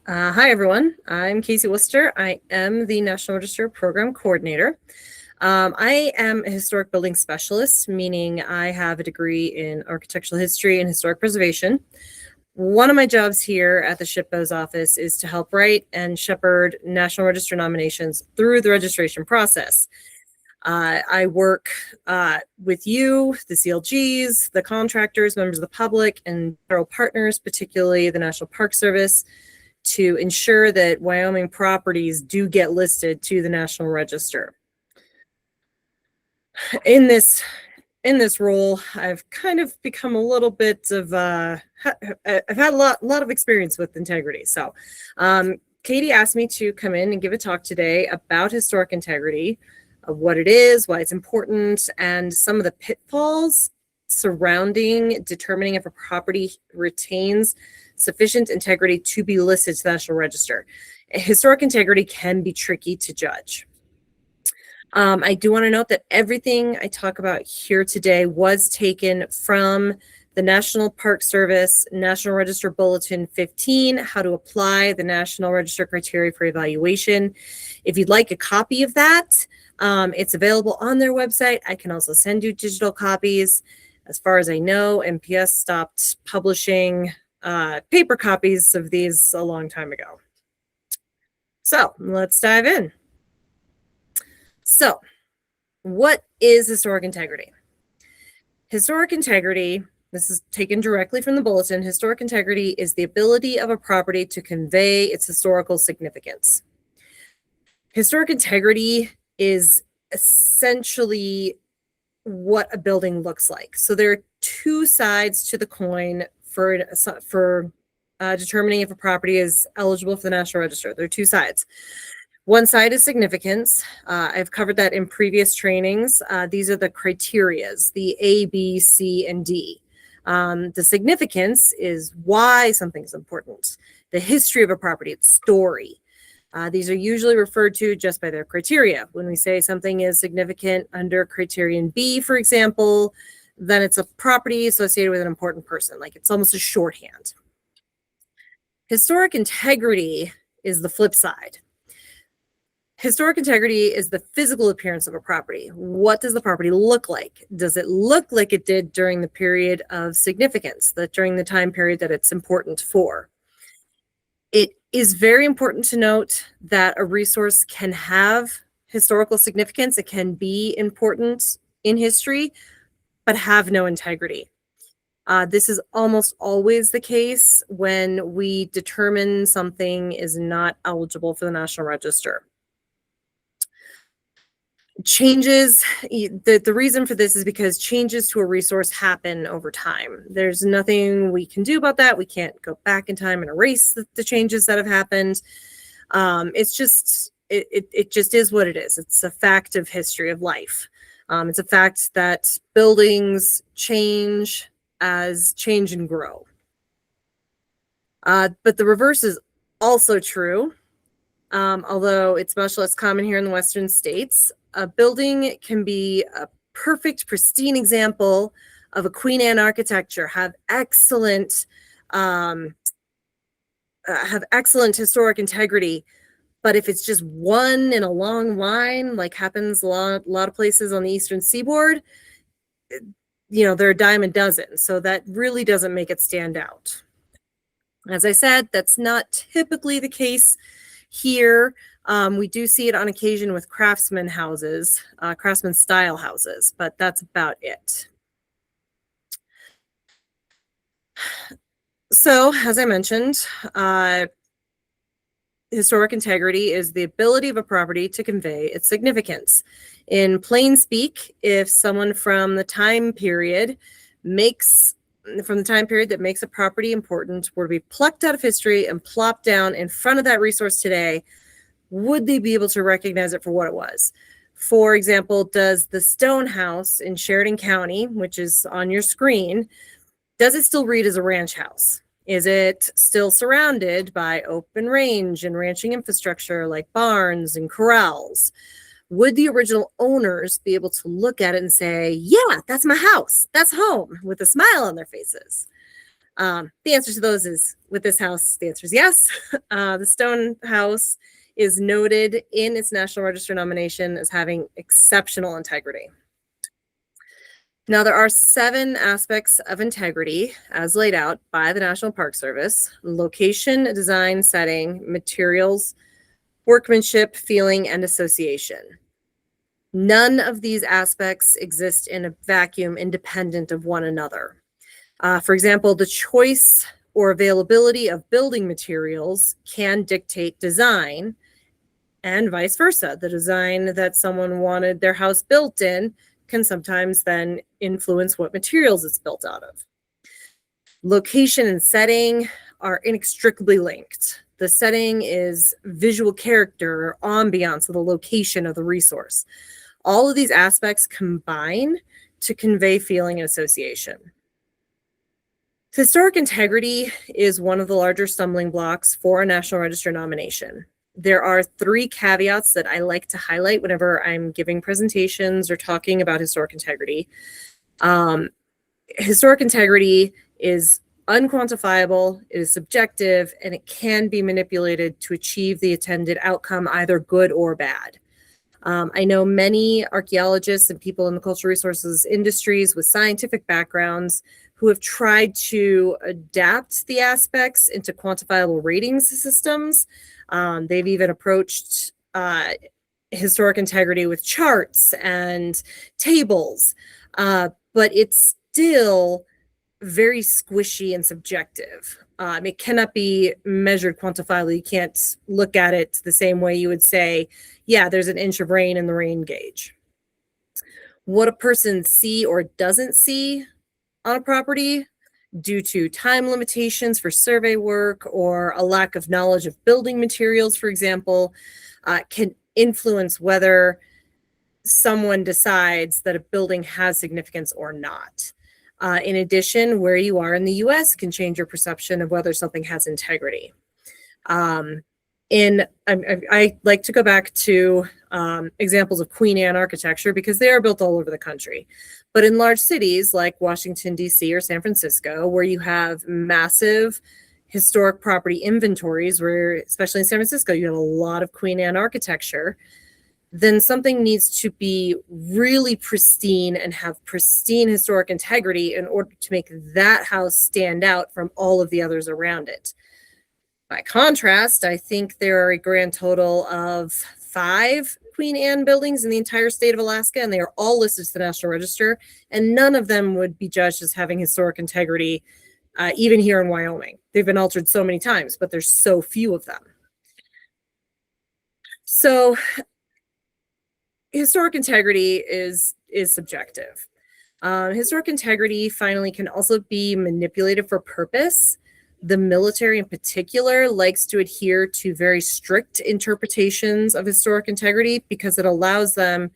Hi, everyone. I'm Casey Woster. I am the National Register Program Coordinator. I am a historic building specialist, meaning I have a degree in architectural history and historic preservation. One of my jobs here at the SHPO's office is to help write and shepherd National Register nominations through the registration process. I work with you, the CLGs, the contractors, members of the public, and federal partners, particularly the National Park Service, to ensure that Wyoming properties do get listed to the National Register. In this role, I've kind of become a little bit of I've had a lot of experience with integrity. So Katie asked me to come in and give a talk today about historic integrity, of what it is, why it's important, and some of the pitfalls surrounding determining if a property retains sufficient integrity to be listed to the National Register. Historic integrity can be tricky to judge. I do want to note that everything I talk about here today was taken from the National Park Service National Register Bulletin 15, how to apply the National Register criteria for evaluation. If you'd like a copy of that, it's available on their website. I can also send you digital copies. As far as I know, NPS stopped publishing paper copies of these a long time ago. So let's dive in. So what is historic integrity? Historic integrity, this is taken directly from the bulletin. Historic integrity is the ability of a property to convey its historical significance. Historic integrity is essentially what a building looks like. So there are two sides to the coin for determining if a property is eligible for the National Register. There are two sides. One side is significance. I've covered that in previous trainings. These are the criterias, the A, B, C, and D. The significance is why something is important. The history of a property, its story. These are usually referred to just by their criteria. When we say something is significant under criterion B, for example, then it's a property associated with an important person. Like it's almost a shorthand. Historic integrity is the flip side. Historic integrity is the physical appearance of a property. What does the property look like? Does it look like it did during the period of significance, during the time period that it's important for? It is very important to note that a resource can have historical significance. It can be important in history, but have no integrity. This is almost always the case when we determine something is not eligible for the National Register. Changes, the reason for this is because changes to a resource happen over time. There's nothing we can do about that. We can't go back in time and erase the changes that have happened. It's just, it just is what it is. It's a fact of history of life. It's a fact that buildings change and grow. But the reverse is also true. Although it's much less common here in the Western states. A building can be a perfect, pristine example of a Queen Anne architecture, have excellent historic integrity. But if it's just one in a long line, like happens a lot of places on the Eastern Seaboard, they're a dime a dozen. So that really doesn't make it stand out. As I said, that's not typically the case here. We do see it on occasion with craftsman style houses, but that's about it. So, as I mentioned, historic integrity is the ability of a property to convey its significance. In plain speak, if someone from the time period that makes a property important were to be plucked out of history and plopped down in front of that resource today, would they be able to recognize it for what it was? For example, does the stone house in Sheridan County, which is on your screen, does it still read as a ranch house? Is it still surrounded by open range and ranching infrastructure like barns and corrals? Would the original owners be able to look at it and say, yeah, that's my house, that's home, with a smile on their faces? The answer to those is, with this house, the answer is yes. The stone house is noted in its National Register nomination as having exceptional integrity. Now, there are 7 aspects of integrity as laid out by the National Park Service: location, design, setting, materials, workmanship, feeling, and association. None of these aspects exist in a vacuum independent of one another. For example, the choice or availability of building materials can dictate design, and vice versa. The design that someone wanted their house built in can sometimes then influence what materials it's built out of. Location and setting are inextricably linked. The setting is visual character or ambiance of the location of the resource. All of these aspects combine to convey feeling and association. Historic integrity is one of the larger stumbling blocks for a National Register nomination. There are 3 caveats that I like to highlight whenever I'm giving presentations or talking about historic integrity. Historic integrity is unquantifiable, it is subjective, and it can be manipulated to achieve the intended outcome, either good or bad. I know many archaeologists and people in the cultural resources industries with scientific backgrounds who have tried to adapt the aspects into quantifiable ratings systems. They've even approached historic integrity with charts and tables, but it's still very squishy and subjective. It cannot be measured quantifiably. You can't look at it the same way you would say, yeah, there's an inch of rain in the rain gauge. What a person see or doesn't see on a property due to time limitations for survey work or a lack of knowledge of building materials, for example, can influence whether someone decides that a building has significance or not. In addition, where you are in the US can change your perception of whether something has integrity. I like to go back to examples of Queen Anne architecture because they are built all over the country. But in large cities like Washington, D.C. or San Francisco, where you have massive historic property inventories, where especially in San Francisco, you have a lot of Queen Anne architecture, then something needs to be really pristine and have pristine historic integrity in order to make that house stand out from all of the others around it. By contrast, I think there are a grand total of 5 Queen Anne buildings in the entire state of Alaska, and they are all listed to the National Register, and none of them would be judged as having historic integrity, even here in Wyoming. They've been altered so many times, but there's so few of them. So historic integrity is subjective. Historic integrity finally can also be manipulated for purpose. The military in particular likes to adhere to very strict interpretations of historic integrity because it allows them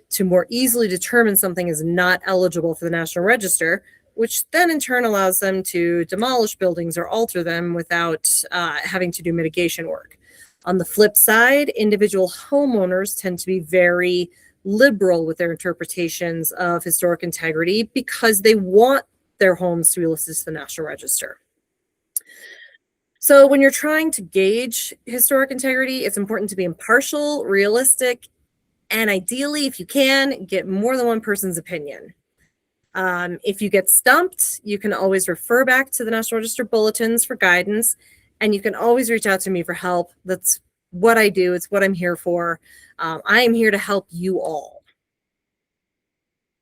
to more easily determine something is not eligible for the National Register, which then in turn allows them to demolish buildings or alter them without having to do mitigation work. On the flip side, individual homeowners tend to be very liberal with their interpretations of historic integrity because they want their homes to be listed to the National Register. So when you're trying to gauge historic integrity, it's important to be impartial, realistic, and ideally, if you can, get more than one person's opinion. If you get stumped, you can always refer back to the National Register bulletins for guidance, and you can always reach out to me for help. That's what I do. It's what I'm here for. I am here to help you all.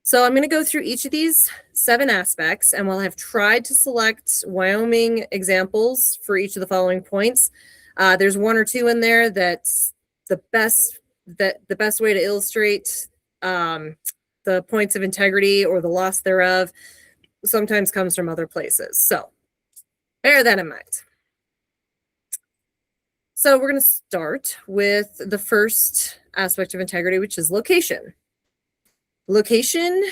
So I'm going to go through each of these 7 aspects, and while I've tried to select Wyoming examples for each of the following points, there's 1 or 2 in there that's the best way to illustrate the points of integrity or the loss thereof sometimes comes from other places. So bear that in mind. So we're going to start with the first aspect of integrity, which is location. Location,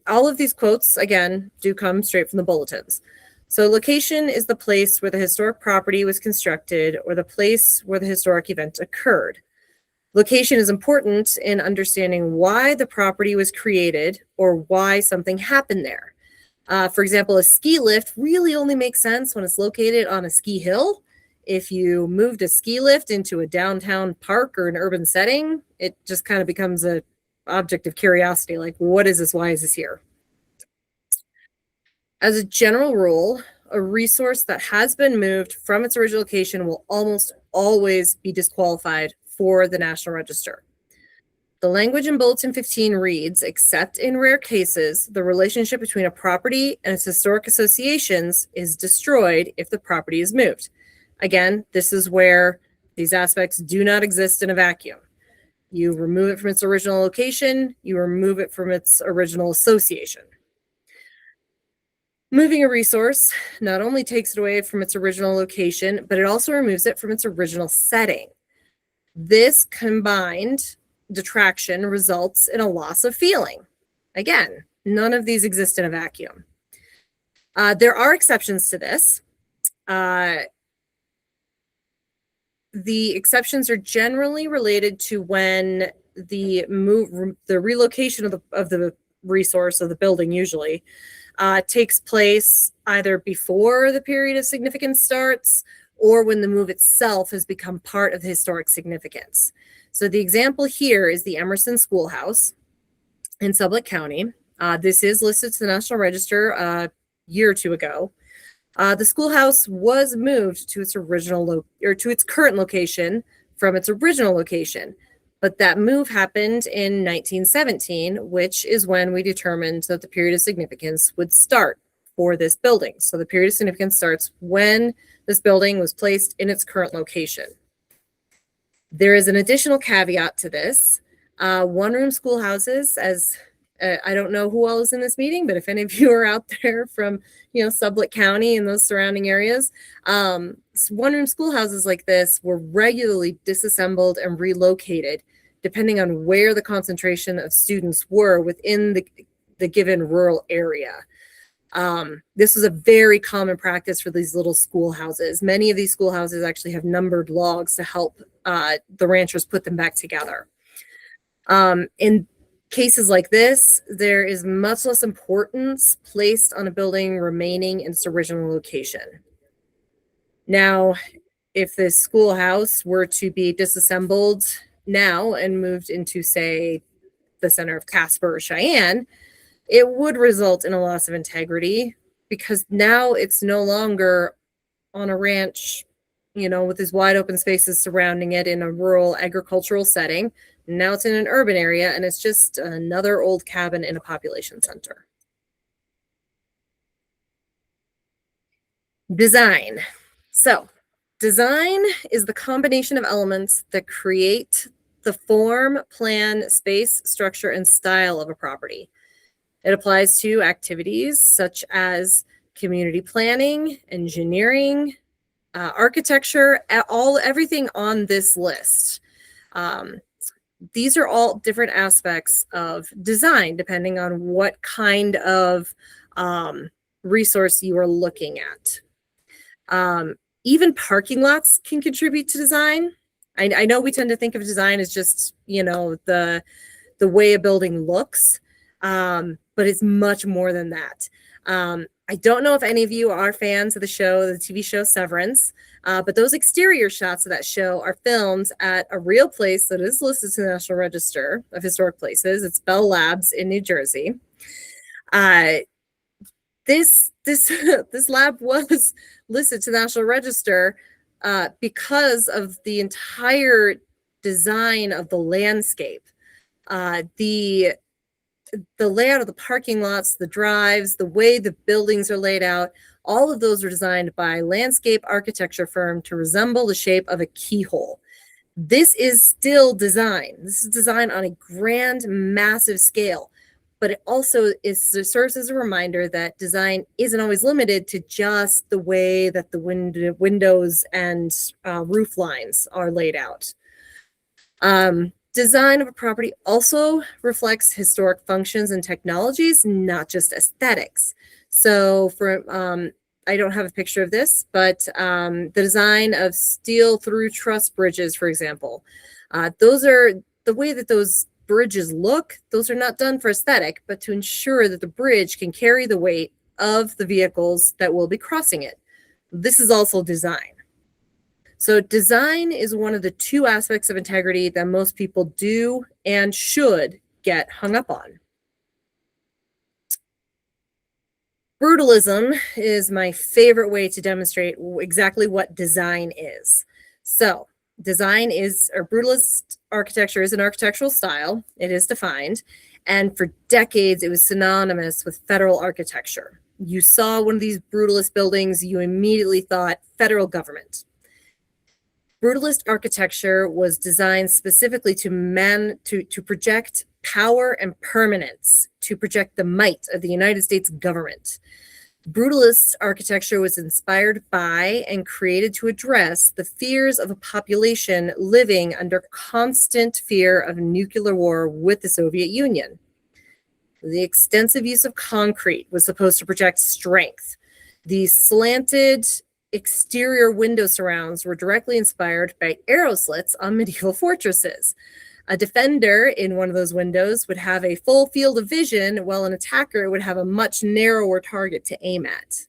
all of these quotes, again, do come straight from the bulletins. So location is the place where the historic property was constructed or the place where the historic event occurred. Location is important in understanding why the property was created or why something happened there. For example, a ski lift really only makes sense when it's located on a ski hill. If you moved a ski lift into a downtown park or an urban setting, it just kind of becomes an object of curiosity, like, what is this? Why is this here? As a general rule, a resource that has been moved from its original location will almost always be disqualified for the National Register. The language in Bulletin 15 reads, except in rare cases, the relationship between a property and its historic associations is destroyed if the property is moved. Again, this is where these aspects do not exist in a vacuum. You remove it from its original location, you remove it from its original association. Moving a resource not only takes it away from its original location, but it also removes it from its original setting. This combined detraction results in a loss of feeling. Again, none of these exist in a vacuum. There are exceptions to this. The exceptions are generally related to when the relocation of the resource of the building usually takes place either before the period of significance starts or when the move itself has become part of the historic significance. So the example here is the Emerson Schoolhouse in Sublette County. This is listed to the National Register a year or two ago. The schoolhouse was moved to its to its current location from its original location, but that move happened in 1917, which is when we determined that the period of significance would start for this building. So the period of significance starts when this building was placed in its current location. There is an additional caveat to this. One-room schoolhouses, as I don't know who all is in this meeting, but if any of you are out there from, Sublette County and those surrounding areas, one-room schoolhouses like this were regularly disassembled and relocated depending on where the concentration of students were within the given rural area. This was a very common practice for these little schoolhouses. Many of these schoolhouses actually have numbered logs to help the ranchers put them back together. In cases like this, there is much less importance placed on a building remaining in its original location. Now, if this schoolhouse were to be disassembled now and moved into, say, the center of Casper or Cheyenne, it would result in a loss of integrity because now it's no longer on a ranch, with these wide open spaces surrounding it in a rural agricultural setting. Now it's in an urban area and it's just another old cabin in a population center. Design. So, design is the combination of elements that create the form, plan, space, structure, and style of a property. It applies to activities such as community planning, engineering, architecture, everything on this list. These are all different aspects of design, depending on what kind of resource you are looking at. Even parking lots can contribute to design. I know we tend to think of design as just, the way a building looks, but it's much more than that. I don't know if any of you are fans of the TV show Severance, but those exterior shots of that show are filmed at a real place that is listed to the National Register of Historic Places. It's Bell Labs in New Jersey. This lab was listed to the National Register because of the entire design of the landscape. The layout of the parking lots, the drives, the way the buildings are laid out, all of those were designed by a landscape architecture firm to resemble the shape of a keyhole. This is still design. This is design on a grand, massive scale, but it also serves as a reminder that design isn't always limited to just the way that the windows and roof lines are laid out. Design of a property also reflects historic functions and technologies, not just aesthetics. So I don't have a picture of this, but the design of steel through truss bridges, for example, those are the way that those bridges look. Those are not done for aesthetic, but to ensure that the bridge can carry the weight of the vehicles that will be crossing it. This is also design. So design is one of the two aspects of integrity that most people do and should get hung up on. Brutalism is my favorite way to demonstrate exactly what design is. So design is, or brutalist architecture is an architectural style. It is defined. And for decades, it was synonymous with federal architecture. You saw one of these brutalist buildings, you immediately thought federal government. Brutalist architecture was designed specifically to project power and permanence, to project the might of the United States government. Brutalist architecture was inspired by and created to address the fears of a population living under constant fear of nuclear war with the Soviet Union. The extensive use of concrete was supposed to project strength. The slanted exterior window surrounds were directly inspired by arrow slits on medieval fortresses. A defender in one of those windows would have a full field of vision, while an attacker would have a much narrower target to aim at.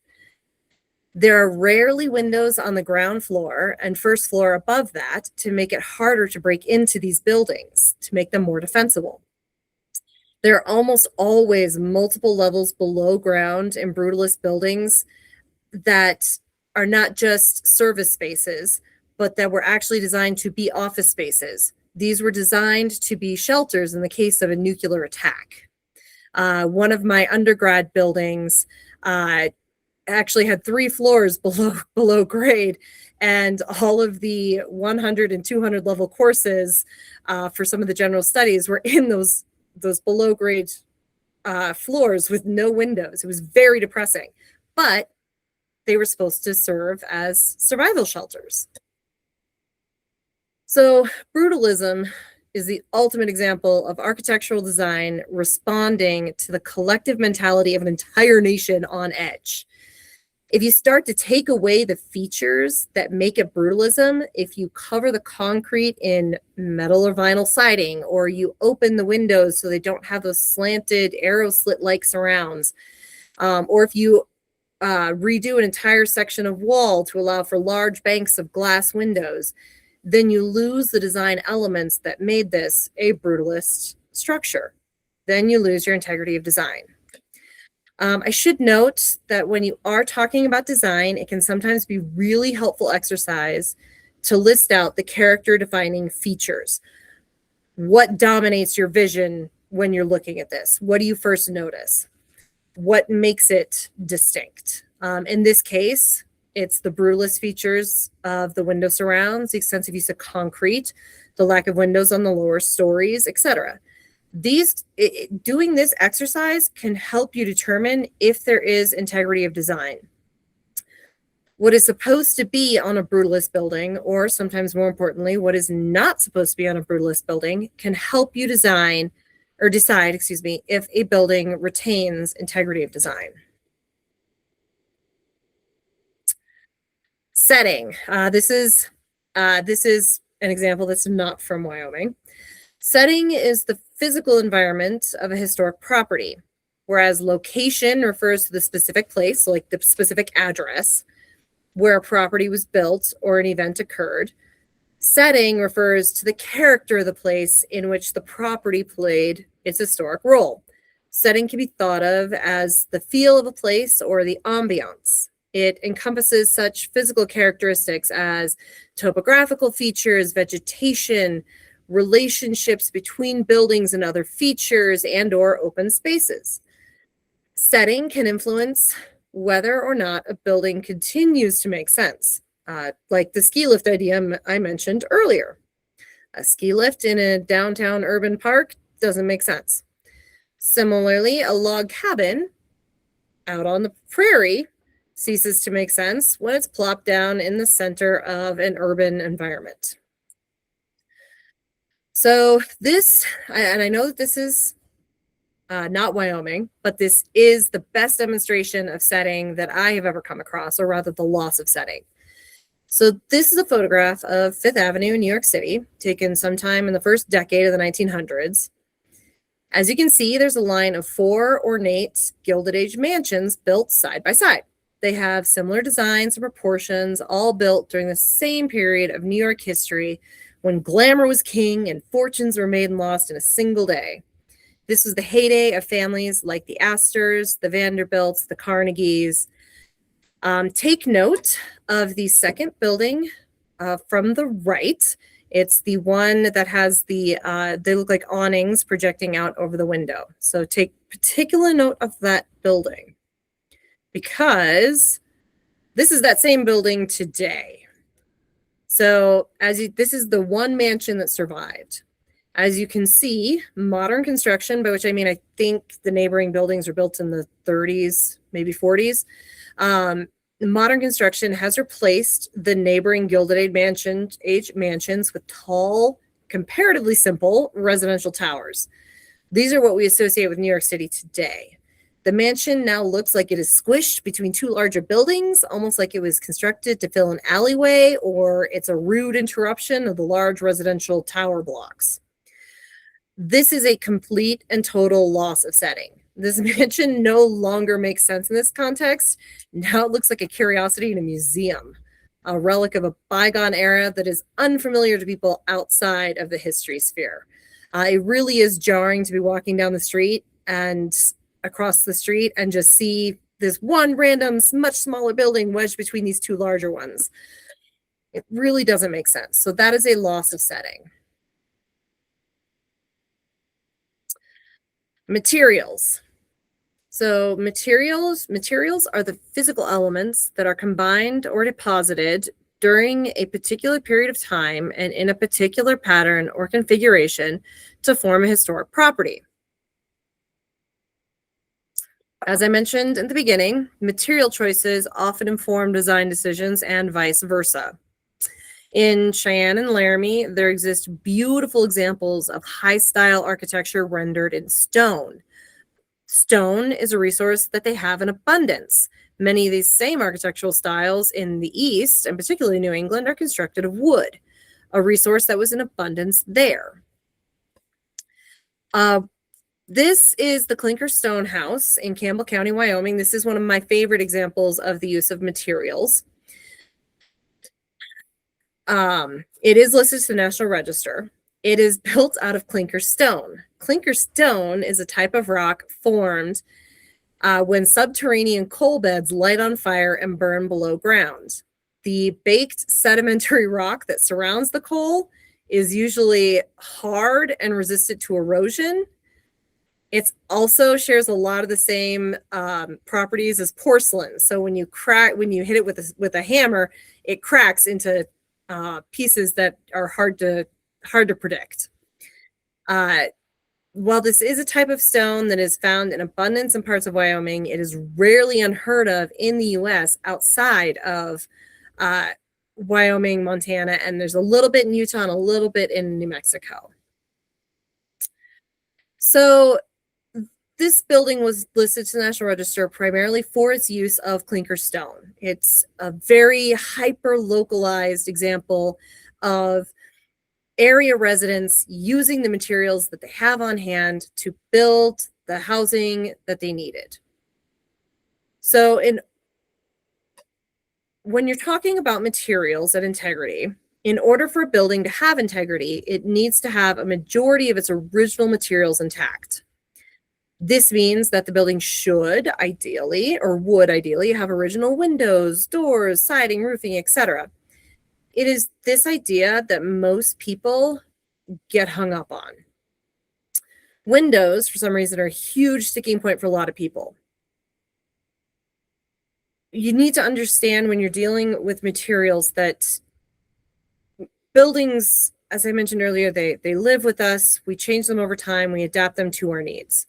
There are rarely windows on the ground floor and first floor above that to make it harder to break into these buildings, to make them more defensible. There are almost always multiple levels below ground in brutalist buildings that are not just service spaces, but that were actually designed to be office spaces. These were designed to be shelters in the case of a nuclear attack. One of my undergrad buildings actually had 3 floors below grade, and all of the 100 and 200 level courses for some of the general studies were in those below grade floors with no windows. It was very depressing, but they were supposed to serve as survival shelters. So brutalism is the ultimate example of architectural design responding to the collective mentality of an entire nation on edge. If you start to take away the features that make it brutalism, if you cover the concrete in metal or vinyl siding, or you open the windows so they don't have those slanted arrow slit-like surrounds, or if you redo an entire section of wall to allow for large banks of glass windows, then you lose the design elements that made this a brutalist structure. Then you lose your integrity of design. I should note that when you are talking about design, it can sometimes be really helpful exercise to list out the character defining features. What dominates your vision when you're looking at this? What do you first notice? What makes it distinct? In this case, it's the brutalist features of the window surrounds, the extensive use of concrete, the lack of windows on the lower stories, etc. Doing this exercise can help you determine if there is integrity of design. What is supposed to be on a brutalist building, or sometimes more importantly, what is not supposed to be on a brutalist building, can help you decide, if a building retains integrity of design. Setting. This is an example that's not from Wyoming. Setting is the physical environment of a historic property, whereas location refers to the specific place, like the specific address where a property was built or an event occurred. Setting refers to the character of the place in which the property played its historic role. Setting can be thought of as the feel of a place or the ambiance. It encompasses such physical characteristics as topographical features, vegetation, relationships between buildings and other features, and/or open spaces. Setting can influence whether or not a building continues to make sense, like the ski lift idea I mentioned earlier. A ski lift in a downtown urban park doesn't make sense. Similarly, a log cabin out on the prairie ceases to make sense when it's plopped down in the center of an urban environment. So this, and I know that this is not Wyoming, but this is the best demonstration of setting that I have ever come across, or rather the loss of setting. So this is a photograph of Fifth Avenue in New York City, taken sometime in the first decade of the 1900s. As you can see, there's a line of 4 ornate Gilded Age mansions built side by side. They have similar designs and proportions, all built during the same period of New York history when glamour was king and fortunes were made and lost in a single day. This was the heyday of families like the Astors, the Vanderbilts, the Carnegies. Take note of the second building from the right. It's the one that has they look like awnings projecting out over the window. So take particular note of that building because this is that same building today. So this is the one mansion that survived. As you can see, modern construction, by which I mean I think the neighboring buildings were built in the 30s, maybe 40s. Modern construction has replaced the neighboring Gilded Age mansions with tall, comparatively simple residential towers. These are what we associate with New York City today. The mansion now looks like it is squished between 2 larger buildings, almost like it was constructed to fill an alleyway, or it's a rude interruption of the large residential tower blocks. This is a complete and total loss of setting. This mansion no longer makes sense in this context. Now it looks like a curiosity in a museum, a relic of a bygone era that is unfamiliar to people outside of the history sphere. It really is jarring to be walking down the street and across the street and just see this one random, much smaller building wedged between these 2 larger ones. It really doesn't make sense. So that is a loss of setting. Materials. So materials are the physical elements that are combined or deposited during a particular period of time and in a particular pattern or configuration to form a historic property. As I mentioned in the beginning, material choices often inform design decisions and vice versa. In Cheyenne and Laramie, there exist beautiful examples of high-style architecture rendered in stone. Stone is a resource that they have in abundance. Many of these same architectural styles in the East, and particularly New England, are constructed of wood, a resource that was in abundance there. This is the Clinker Stone House in Campbell County, Wyoming. This is one of my favorite examples of the use of materials. It is listed to the National Register. It is built out of clinker stone. Clinker stone is a type of rock formed when subterranean coal beds light on fire and burn below ground. The baked sedimentary rock that surrounds the coal is usually hard and resistant to erosion. It also shares a lot of the same properties as porcelain. So when you hit it with a hammer, it cracks into pieces that are hard to predict. While this is a type of stone that is found in abundance in parts of Wyoming, it is rarely unheard of in the U.S. outside of Wyoming, Montana, and there's a little bit in Utah and a little bit in New Mexico. So this building was listed to the National Register primarily for its use of clinker stone. It's a very hyper-localized example of area residents using the materials that they have on hand to build the housing that they needed. So when you're talking about materials and integrity, in order for a building to have integrity, it needs to have a majority of its original materials intact. This means that the building should ideally, or would ideally, have original windows, doors, siding, roofing, etc. It is this idea that most people get hung up on. Windows, for some reason, are a huge sticking point for a lot of people. You need to understand when you're dealing with materials that buildings, as I mentioned earlier, they live with us. We change them over time. We adapt them to our needs.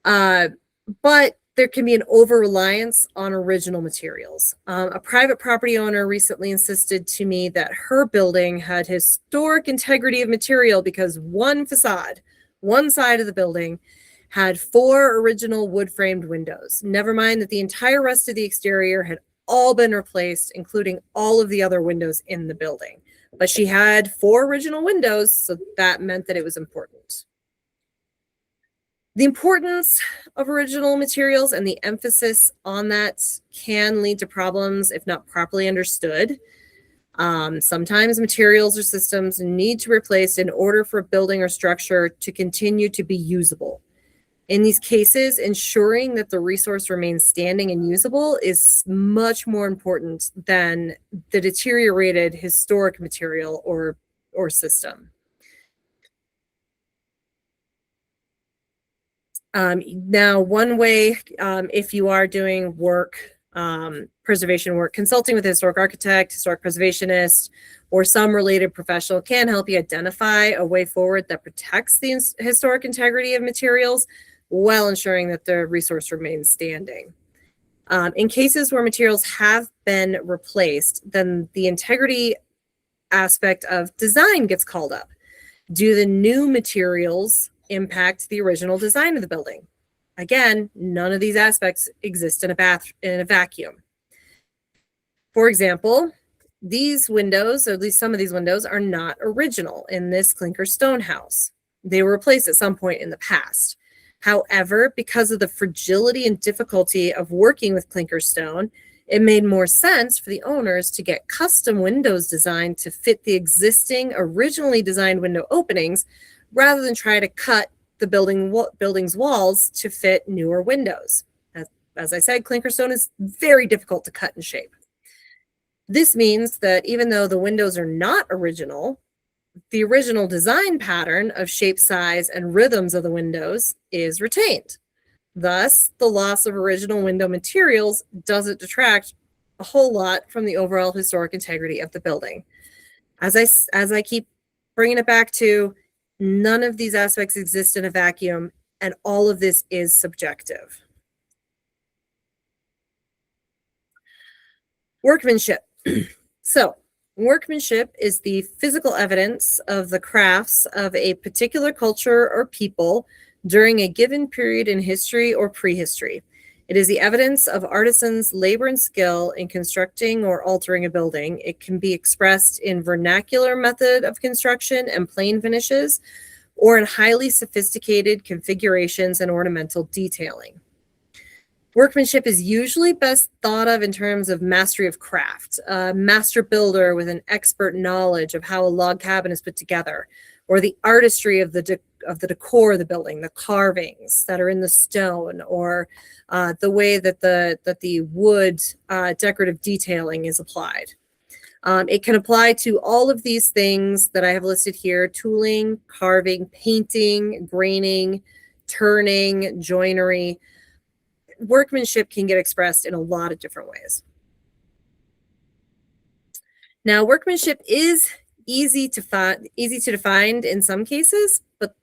But there can be an over-reliance on original materials. A private property owner recently insisted to me that her building had historic integrity of material because one facade, one side of the building, had 4 original wood-framed windows. Never mind that the entire rest of the exterior had all been replaced, including all of the other windows in the building. But she had 4 original windows, so that meant that it was important. The importance of original materials and the emphasis on that can lead to problems if not properly understood. Sometimes materials or systems need to be replaced in order for a building or structure to continue to be usable. In these cases, ensuring that the resource remains standing and usable is much more important than the deteriorated historic material or system. Now, one way, if you are doing work, preservation work, consulting with a historic architect, historic preservationist, or some related professional can help you identify a way forward that protects the historic integrity of materials while ensuring that the resource remains standing. In cases where materials have been replaced, then the integrity aspect of design gets called up. Do the new materials impact the original design of the building? Again, none of these aspects exist in a vacuum. For example, these windows, or at least some of these windows, are not original in this clinker stone house. They were replaced at some point in the past. However, because of the fragility and difficulty of working with clinker stone, it made more sense for the owners to get custom windows designed to fit the existing originally designed window openings rather than try to cut the building's walls to fit newer windows. As I said, clinker stone is very difficult to cut and shape. This means that even though the windows are not original, the original design pattern of shape, size, and rhythms of the windows is retained. Thus, the loss of original window materials doesn't detract a whole lot from the overall historic integrity of the building. As I keep bringing it back to, none of these aspects exist in a vacuum, and all of this is subjective. Workmanship. So, workmanship is the physical evidence of the crafts of a particular culture or people during a given period in history or prehistory. It is the evidence of artisans' labor and skill in constructing or altering a building. It can be expressed in vernacular method of construction and plain finishes, or in highly sophisticated configurations and ornamental detailing. Workmanship is usually best thought of in terms of mastery of craft, a master builder with an expert knowledge of how a log cabin is put together, or the artistry of the decor of the building, the carvings that are in the stone, or the way that the wood decorative detailing is applied. It can apply to all of these things that I have listed here: tooling, carving, painting, graining, turning, joinery. Workmanship can get expressed in a lot of different ways. Now, workmanship is easy to define in some cases, but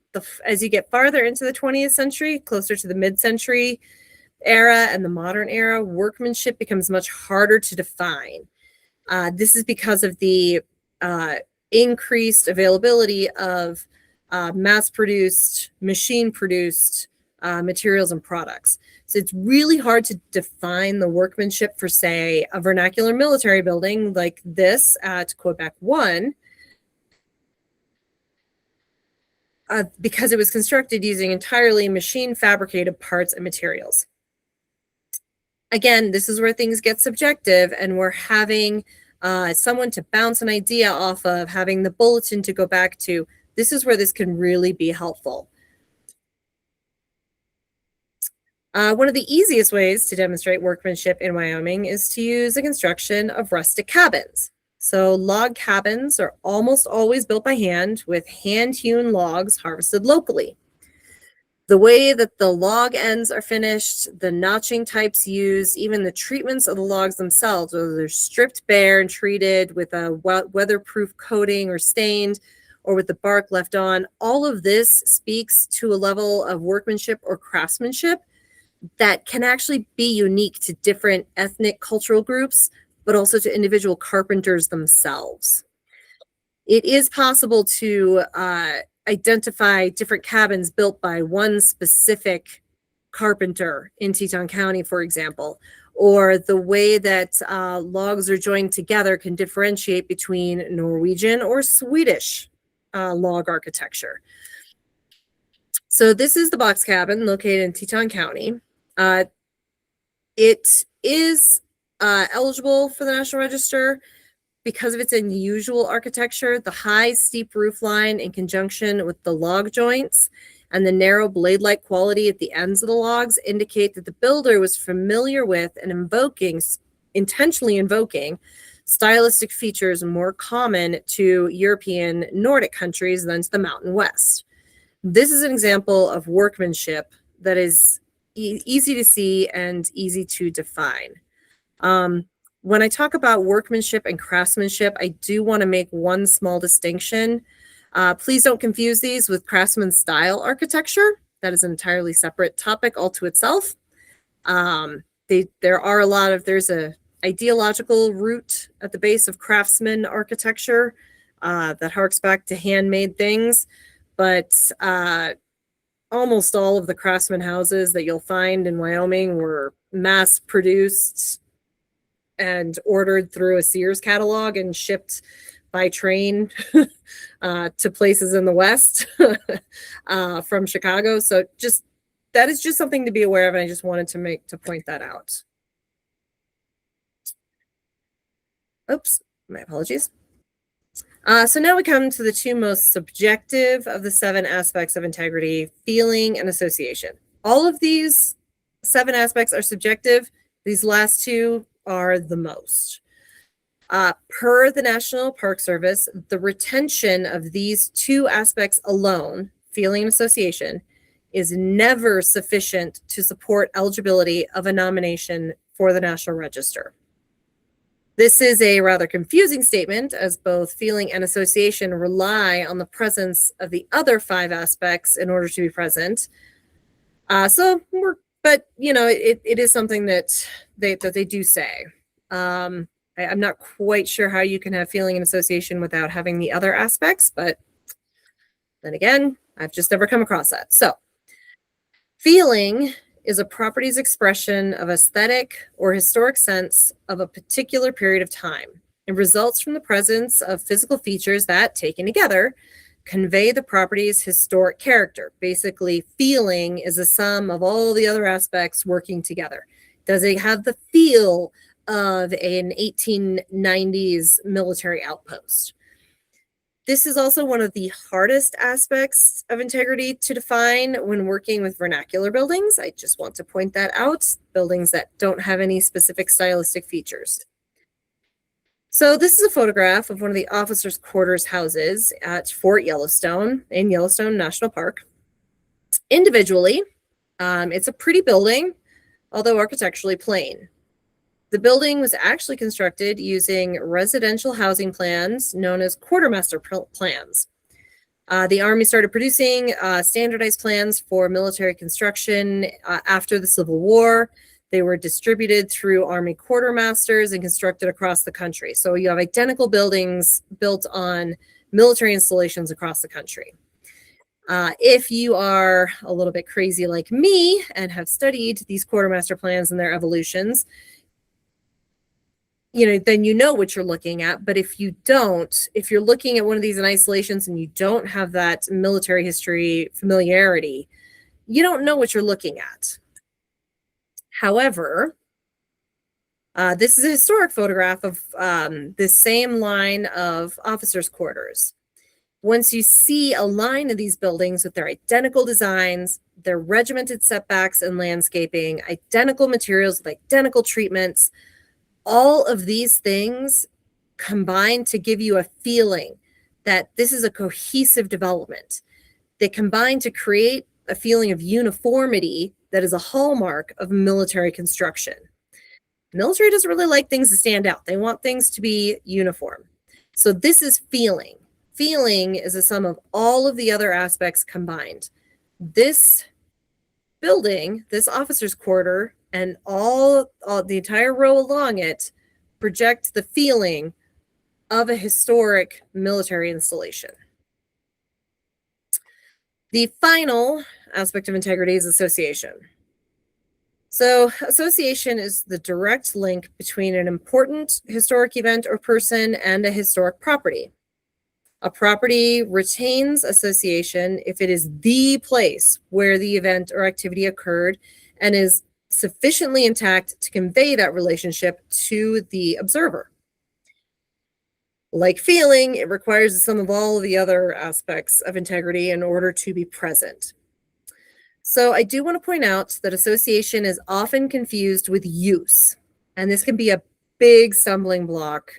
as you get farther into the 20th century, closer to the mid-century era and the modern era, workmanship becomes much harder to define. This is because of the increased availability of mass-produced, machine-produced materials and products. So it's really hard to define the workmanship for, say, a vernacular military building like this at Quebec 1, because it was constructed using entirely machine-fabricated parts and materials. Again, this is where things get subjective, and we're having someone to bounce an idea off of, having the bulletin to go back to. This is where this can really be helpful. One of the easiest ways to demonstrate workmanship in Wyoming is to use the construction of rustic cabins. So log cabins are almost always built by hand with hand-hewn logs harvested locally. The way that the log ends are finished, the notching types used, even the treatments of the logs themselves, whether they're stripped bare and treated with a weatherproof coating or stained, or with the bark left on, all of this speaks to a level of workmanship or craftsmanship that can actually be unique to different ethnic cultural groups, but also to individual carpenters themselves. It is possible to identify different cabins built by one specific carpenter in Teton County, for example, or the way that logs are joined together can differentiate between Norwegian or Swedish log architecture. So this is the box cabin located in Teton County. It is eligible for the National Register because of its unusual architecture. The high, steep roof line in conjunction with the log joints and the narrow blade-like quality at the ends of the logs indicate that the builder was familiar with and intentionally invoking stylistic features more common to European Nordic countries than to the Mountain West. This is an example of workmanship that is easy to see and easy to define. When I talk about workmanship and craftsmanship, I do want to make one small distinction. Please don't confuse these with craftsman style architecture. That is an entirely separate topic all to itself. There's a ideological root at the base of craftsman architecture that harks back to handmade things, but almost all of the craftsman houses that you'll find in Wyoming were mass produced and ordered through a Sears catalog and shipped by train to places in the West from Chicago. So that is just something to be aware of, and I just wanted to point that out. Oops, my apologies. So now we come to the two most subjective of the 7 aspects of integrity: feeling and association. All of these 7 aspects are subjective. These last 2 are the most. Per the National Park Service, the retention of these 2 aspects alone, feeling and association, is never sufficient to support eligibility of a nomination for the National Register. This is a rather confusing statement, as both feeling and association rely on the presence of the other 5 aspects in order to be present. But it is something that they do say. I'm not quite sure how you can have feeling and association without having the other aspects, but then again, I've just never come across that. So, feeling is a property's expression of aesthetic or historic sense of a particular period of time. It results from the presence of physical features that, taken together, convey the property's historic character. Basically, feeling is a sum of all the other aspects working together. Does it have the feel of an 1890s military outpost? This is also one of the hardest aspects of integrity to define when working with vernacular buildings. I just want to point that out, buildings that don't have any specific stylistic features. So this is a photograph of one of the officers' quarters houses at Fort Yellowstone in Yellowstone National Park. Individually, it's a pretty building, although architecturally plain. The building was actually constructed using residential housing plans known as quartermaster plans. The Army started producing standardized plans for military construction after the Civil War. They were distributed through Army quartermasters and constructed across the country. So you have identical buildings built on military installations across the country. If you are a little bit crazy like me and have studied these quartermaster plans and their evolutions, then you know what you're looking at. But if you don't, if you're looking at one of these in isolations and you don't have that military history familiarity, you don't know what you're looking at. However, this is a historic photograph of this same line of officers' quarters. Once you see a line of these buildings with their identical designs, their regimented setbacks and landscaping, identical materials with identical treatments, all of these things combine to give you a feeling that this is a cohesive development. They combine to create a feeling of uniformity that is a hallmark of military construction. The military doesn't really like things to stand out. They want things to be uniform. So this is feeling. Feeling is a sum of all of the other aspects combined. This building, this officer's quarter, and all the entire row along it project the feeling of a historic military installation. The final aspect of integrity is association. So association is the direct link between an important historic event or person and a historic property. A property retains association if it is the place where the event or activity occurred and is sufficiently intact to convey that relationship to the observer. Like feeling, it requires the sum of all of the other aspects of integrity in order to be present. So I do want to point out that association is often confused with use, and this can be a big stumbling block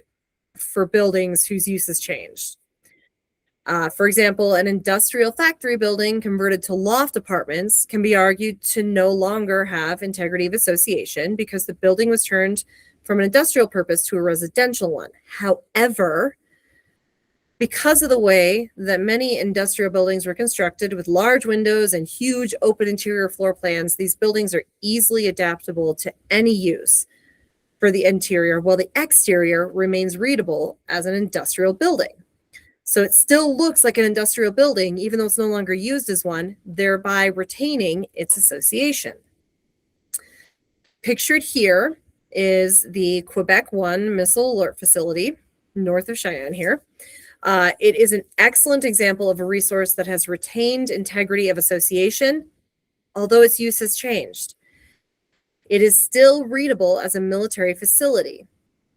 for buildings whose use has changed. For example, an industrial factory building converted to loft apartments can be argued to no longer have integrity of association because the building was turned from an industrial purpose to a residential one. However, because of the way that many industrial buildings were constructed with large windows and huge open interior floor plans, these buildings are easily adaptable to any use for the interior, while the exterior remains readable as an industrial building. So it still looks like an industrial building, even though it's no longer used as one, thereby retaining its association. Pictured here is the Quebec 1 Missile Alert Facility, north of Cheyenne here. It is an excellent example of a resource that has retained integrity of association, although its use has changed. It is still readable as a military facility.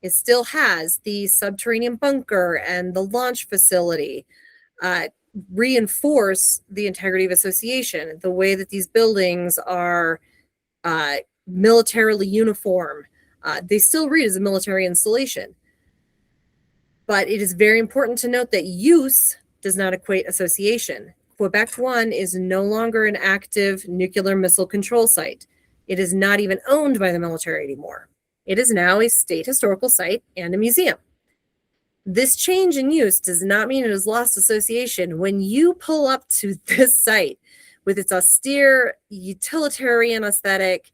It still has the subterranean bunker and the launch facility, reinforce the integrity of association, the way that these buildings are militarily uniform. They still read as a military installation. But it is very important to note that use does not equate association. Quebec 1 is no longer an active nuclear missile control site. It is not even owned by the military anymore. It is now a state historical site and a museum. This change in use does not mean it has lost association. When you pull up to this site with its austere utilitarian aesthetic,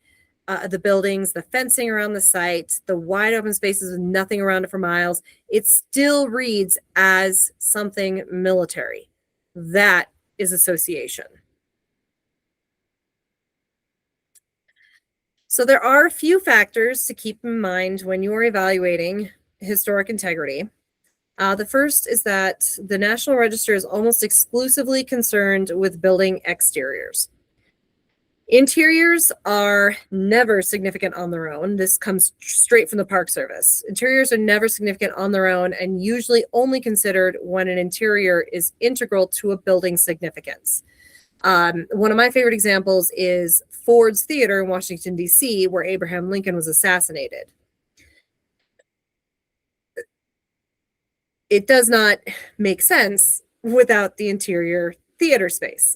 the buildings, the fencing around the site, the wide open spaces with nothing around it for miles, it still reads as something military. That is association. So there are a few factors to keep in mind when you are evaluating historic integrity. The first is that the National Register is almost exclusively concerned with building exteriors. Interiors are never significant on their own. This comes straight from the Park Service. Interiors are never significant on their own and usually only considered when an interior is integral to a building's significance. One of my favorite examples is Ford's Theater in Washington, D.C., where Abraham Lincoln was assassinated. It does not make sense without the interior theater space.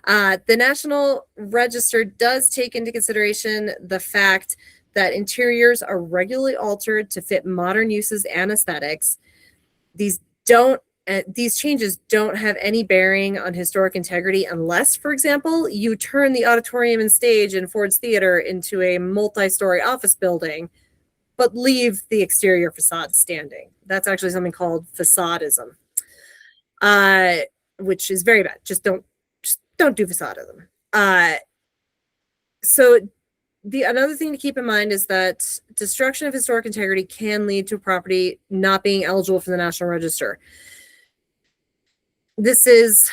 The National Register does take into consideration the fact that interiors are regularly altered to fit modern uses and aesthetics. These changes don't have any bearing on historic integrity unless, for example, you turn the auditorium and stage in Ford's Theater into a multi-story office building, but leave the exterior facade standing. That's actually something called facadism, which is very bad. Just don't do facadism. So another thing to keep in mind is that destruction of historic integrity can lead to a property not being eligible for the National Register. This is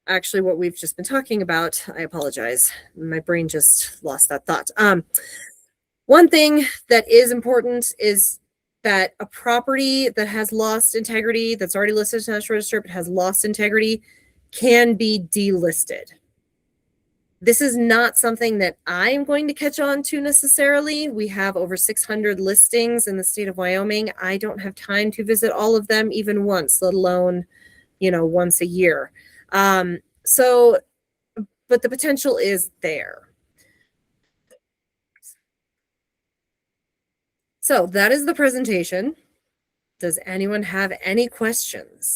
actually what we've just been talking about. I apologize. My brain just lost that thought. One thing that is important is that a property that has lost integrity, that's already listed to the National Register, but has lost integrity, can be delisted. This is not something that I'm going to catch on to necessarily. We have over 600 listings in the state of Wyoming. I don't have time to visit all of them even once, let alone, once a year. But the potential is there. So that is the presentation. Does anyone have any questions?